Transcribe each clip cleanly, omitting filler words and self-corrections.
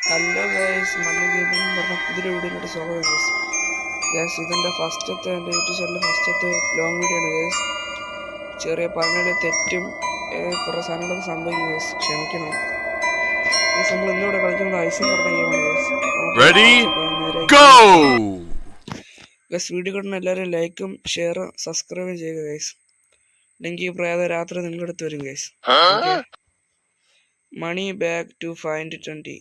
Hello guys, മല്ലി gaming എന്ന് പറഞ്ഞ പുതിയ വീഡിയോയിലോട്ട് സ്വാഗതം ഗൈസ്. ഇതിൻ്റെ ഫസ്റ്റത്തെ എൻ്റെ യൂട്യൂബ് ചാനലിൽ ഫസ്റ്റത്തെ ലോങ് വീഡിയോ ആണ് ഗൈസ്. ചെറിയ പറഞ്ഞൊരു തെറ്റും കുറേ സാധനങ്ങളൊക്കെ സംഭവിക്കും ഗൈസ്, ക്ഷമിക്കണം ഗൈസ്. നമ്മൾ ഇന്നിവിടെ കളിക്കുന്നത് ഐസിംഗ് പറഞ്ഞ ഗെയിമാണ് ഗൈസ്. ഗൈസ് വീഡിയോ കാണുന്ന എല്ലാവരും ലൈക്കും ഷെയറും സബ്സ്ക്രൈബും ചെയ്യുക ഗൈസ്. അല്ലെങ്കിൽ പ്രേത രാത്രി നിങ്ങളുടെ അടുത്ത് വരും guys. Money back to find 20.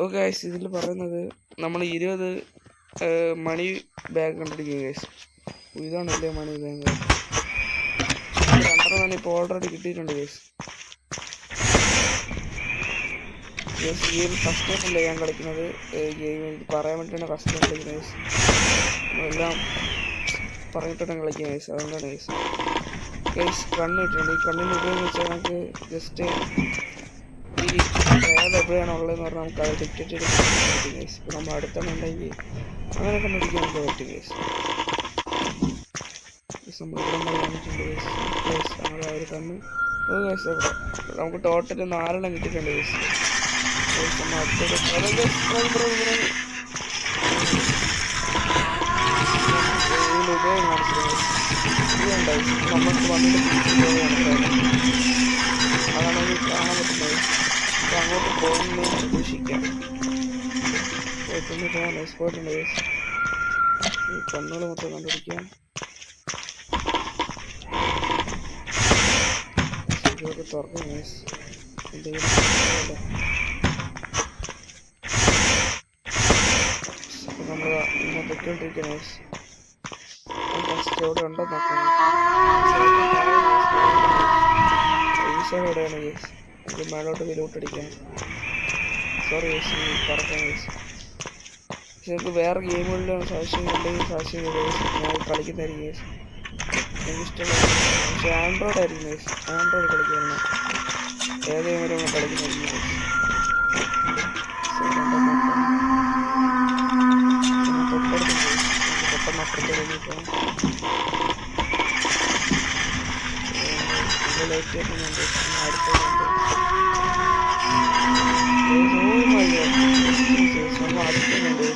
Okay guys, ഇതിൽ പറയുന്നത് നമ്മൾ 20 മണി ബാഗ് കണ്ടുപിടിക്കും ഗൈസ്. ഇതാണല്ലേ മണി ബാഗ്. രണ്ടെണ്ണം തന്നെ ഇപ്പോൾ ഓൾറെഡി കിട്ടിയിട്ടുണ്ട് ഗൈസ്. ഗെയിം ഫസ്റ്റ് ടൈമല്ലേ ഞാൻ കളിക്കുന്നത്. ഗെയിം പറയാൻ വേണ്ടിയിട്ടാണ് ഫസ്റ്റ് ടൈം കളിക്കുന്നത് ഗൈസ്. എല്ലാം പറഞ്ഞിട്ടാണ് കളിക്കുക ഗൈസ്, അതുകൊണ്ടാണ് ഗൈസ്. ഗൈസ് കണ്ണ് കിട്ടിയിട്ടുണ്ട്. ഈ കണ്ണിന് ഉപയോഗം വെച്ചാൽ നമുക്ക് ജസ്റ്റ് ഈ ഏത് എവിടെയാണ് ഉള്ളതെന്ന് പറഞ്ഞാൽ നമുക്ക് അത് ഡിക്റ്റേറ്റ് ചെയ്ത് പറ്റും ഗൈസ്. ഇപ്പോൾ നമ്മൾ അടുത്തുണ്ടെങ്കിൽ അങ്ങനെ കണ്ടുപിടിക്കാൻ നമുക്ക് പറ്റും ഗൈസ്. നമ്മൾ ഇവിടെ കാണിച്ചിട്ടുണ്ട് ഗൈസ്. നമ്മൾ അവർ കണ്ണ് ഗൈസ് എവിടെ നമുക്ക് ടോട്ടൽ 4 കിട്ടിയിട്ടുണ്ട് ഗൈസ്. നമ്മൾ അടുത്തത് ഉപയോഗം കാണിച്ചിട്ടുണ്ട് ഗൈസ്. ഇതുണ്ടായി നമുക്ക് വന്നിട്ട് അതാണ് കാണാൻ പറ്റുന്നത്. അപ്പോൾ അങ്ങോട്ട് പോകുന്നത് പ്രതീക്ഷിക്കാം. പോയിട്ടുണ്ട് പോയിട്ടുണ്ട് ഗൈസ്. ഈ കണ്ണുകൾ മൊത്തം കണ്ടുപിടിക്കാം. ഇതൊക്കെ തുറക്കും ഗൈസ്. എന്തെങ്കിലും അപ്പോൾ നമ്മൾ ഇങ്ങനെ പൊയ്ക്കൊണ്ടിരിക്കുകയാണ് ഗൈസ്. ഫസ്റ്റ് എവിടെ ഉണ്ടോ നോക്കാം. ഈശോ എവിടെയാണ് ഗൈസ്? എനിക്ക് മേലോട്ട് വിലോട്ടടിക്കാം. സോറി ഗൈസ്, പറക്കാം ഗൈസ്. പക്ഷെ എനിക്ക് വേറെ ഗെയിമുകളിലും സാക്ഷ്യം ഉണ്ടെങ്കിൽ സാക്ഷ്യം ഗൈസ് ഞാൻ കളിക്കുന്നതായിരിക്കും ഗൈസ്. എനിക്കിഷ്ടമുള്ള പക്ഷേ ആൻഡ്രോയിഡ് ആയിരിക്കും ഗൈസ്. ആൻഡ്രോയിഡ് കളിക്കാനാണ് ഏത് ഗെയിമിലും കളിക്കുന്നതായിരിക്കും ഗൈസ്. തൊട്ടടുത്ത് പെട്ടെന്ന് അപ്പുറത്ത് കഴിഞ്ഞിപ്പോൾ ലൈറ്റ് ആക്കുന്നുണ്ട്. അടുത്തുണ്ട് നമ്മൾ അടുത്തുണ്ട്.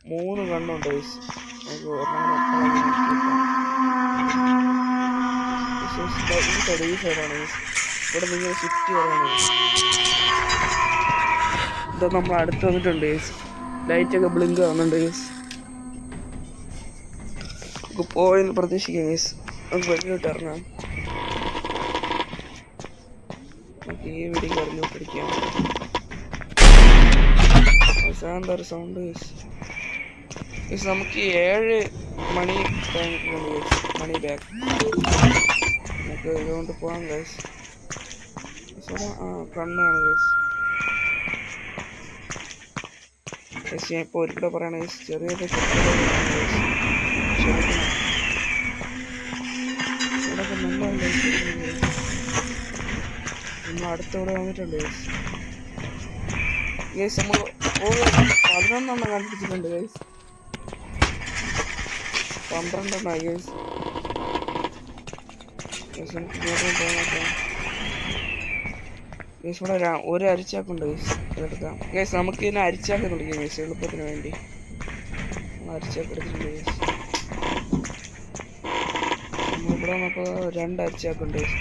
3 കണ്ണുണ്ട് ഗൈസ്. നമുക്ക് ഈ സൈഡാണ് ഗൈസ്. ഇവിടെ നിങ്ങൾ ഷിഫ്റ്റ് ചെയ്യണം ഗൈസ്. ഇത് നമ്മൾ അടുത്ത് വന്നിട്ടുണ്ട് ഗൈസ്. ലൈറ്റൊക്കെ ബ്ലിങ്ക് ആവുന്നുണ്ട് ഗൈസ്. നമുക്ക് പോയെന്ന് പ്രതീക്ഷിക്കാം ഗൈസ്. നമുക്ക് വെളിയിലോട്ട് ഇറങ്ങാം. നമുക്ക് ഈ വീഡിയോ കറിഞ്ഞു പിടിക്കാം. അവസാനത്തെ ഒരു സൗണ്ട് ഗൈസ്. ഗൈസ് നമുക്ക് 7 മണി കിട്ടുന്നുണ്ട് ഗൈസ്. മണി ബാക്ക് നമുക്ക് ഇതുകൊണ്ട് പോകാം ഗൈസ്. കണ്ണാണ് ഗൈസ്. ഗൈസ് ഞാൻ ഇപ്പോൾ ഒരിക്കലും പറയണ ഗൈസ്, ചെറിയൊരു ക്ഷമിക്കണം. ഇവിടെയൊക്കെ നല്ല നമ്മൾ അടുത്തവിടെ വന്നിട്ടുണ്ട് ഗൈസ്. ഗൈസ് നമ്മൾ 11 കണ്ടുപിടിച്ചിട്ടുണ്ട് ഗൈസ്. 12 ഗൈസ്. ഗൈസ് നമുക്ക് ഇങ്ങോട്ട് പോകാം. ഗൈസ് ഇവിടെ ഒരു അരിച്ചാക്കുണ്ട് ഗൈസ്. ഇതെടുക്കാം ഗൈസ്. നമുക്ക് ഇതിനെ അരിച്ചാക്ക് വിളിക്കാം ഗൈസ്, എളുപ്പത്തിന് വേണ്ടി അരിച്ചാക്ക് എടുത്തിട്ടുണ്ട് ഗൈസ്. നമ്മളിവിടെ നമുക്ക് 2 അരിച്ചാക്കുണ്ട് ഗൈസ്.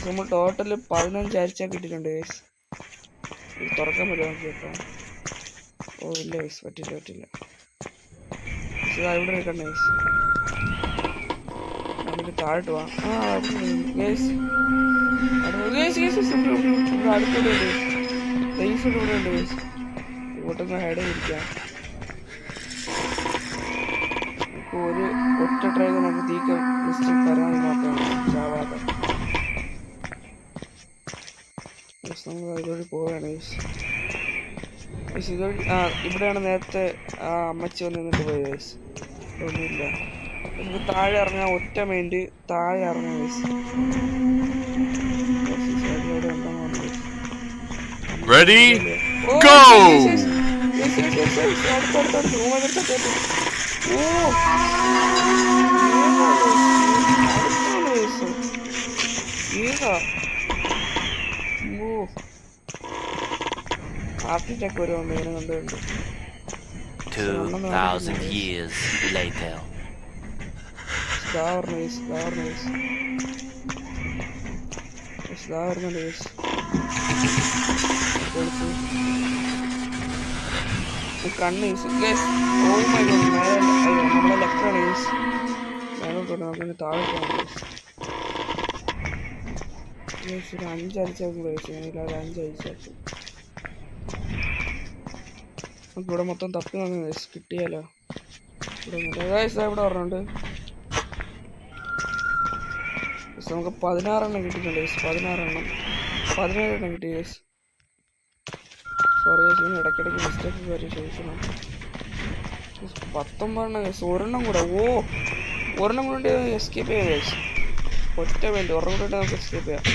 നമ്മൾ ടോട്ടൽ 15 അരിച്ചാക്ക് ഇട്ടിട്ടുണ്ട് ഗൈസ്. ഇത് തുറക്കാൻ പറ്റുമോ നമുക്ക് കേൾക്കാം? ഓ ഇല്ല ഗൈസ്, പറ്റില്ല. ഇവിടെ നിൽക്കണ്ട ഗൈസ്. നമുക്ക് താഴോട്ട് പോവാം. ഗൈസ് അടുത്തൂടെ ഉണ്ട് ഗൈസ്. ഇവിടെ ഉണ്ട് ഗൈസ്. ഇങ്ങോട്ടൊന്ന് ഹൈഡ് ചെയ്തിരിക്കാം. നമുക്ക് ഒറ്റ ട്രൈ നമുക്ക് തീക്കം ജസ്റ്റ് തരാൻ നോക്കാം. ചാവാതെ നമ്മൾ ഇതുവഴി പോവുകയാണ് ഗൈസ്. ഇതുവഴി ഇവിടെയാണ് നേരത്തെ അമ്മച്ചി വന്ന് നിന്നിട്ട് പോയി ഗൈസ്. ഒന്നുമില്ല. നമുക്ക് താഴെ ഇറങ്ങാം. ഒറ്റ മൈൻഡ് താഴെ ഇറങ്ങാം guys. Ready? Go! Heart attack ഒരു മെയിനെ കണ്ടുകൊണ്ട് 2,000 years later. കണ്ണ് നമ്മളെ ലെഫ്റ്റാണ് മേലോട്ട് നമുക്ക് താഴെ ഒരു 5 അടിച്ചാൽ ഒരു 5 അടിച്ചാൽ നമുക്ക് ഇവിടെ മൊത്തം തപ്പി നോക്കാം കിട്ടിയാലോ. ഇവിടെ പറഞ്ഞുണ്ട് നമുക്ക് 16 എണ്ണം കിട്ടിയിട്ടുണ്ട്. 17 എണ്ണം കിട്ടി. സോറി ഇങ്ങനെ ഇടയ്ക്കിടയ്ക്ക് മിസ്റ്റേക്ക് വരും, ചോദിക്കണം. 19 എണ്ണം ഒരെണ്ണം കൂടെ. ഒരെണ്ണം കൂടെ എസ്കേപ്പ് ചെയ്യാം. ഒറ്റ വേണ്ടി ഒരെണ്ണം കൂടെ നമുക്ക് എസ്കേപ്പ് ചെയ്യാം.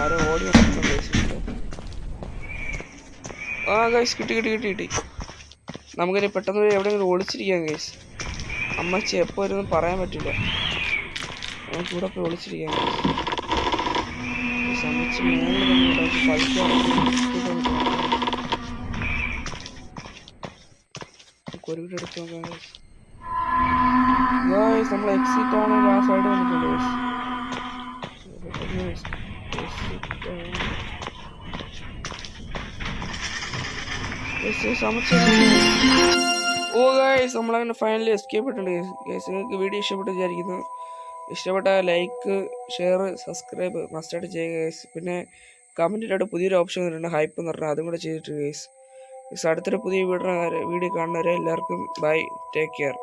ആരും ഓടി ഗൈസ് കിട്ടി. നമുക്കിനി പെട്ടെന്ന് എവിടെയെങ്കിലും ഒളിച്ചിരിക്കാം ഗൈസ്. അമ്മച്ചി എപ്പോൾ വരുമെന്ന് പറയാൻ പറ്റില്ല. നമുക്ക് ഇവിടെ പോയി ഒളിച്ചിരിക്കാം ഗൈസ്. അമ്മച്ചി ഒരു എടുത്ത് നോക്കാം ഗൈസ്. നമ്മൾ എക്സിറ്റ് ആണെങ്കിൽ ആ സൈഡ് വന്നിട്ടുണ്ട് ഗൈസ്. നമ്മളങ്ങനെ ഫൈനലി എസ്കേപ്പ് ഇട്ടുണ്ട് ഗൈസ്. നിങ്ങൾക്ക് വീഡിയോ ഇഷ്ടപ്പെട്ട് വിചാരിക്കുന്നു. ഇഷ്ടപ്പെട്ട ലൈക്ക്, ഷെയർ, സബ്സ്ക്രൈബ് മസ്റ്റായിട്ട് ചെയ്യുക ഗൈസ്. പിന്നെ കമൻറ്റിലായിട്ട് പുതിയൊരു ഓപ്ഷൻ വരുന്നുണ്ട്, ഹൈപ്പ് എന്ന് പറഞ്ഞാൽ അതും കൂടെ ചെയ്തിട്ട് ഗൈസ്. അടുത്തൊരു പുതിയ വീഡിയോ കാണുന്നവരെ എല്ലാവർക്കും ബൈ, ടേക്ക് കെയർ.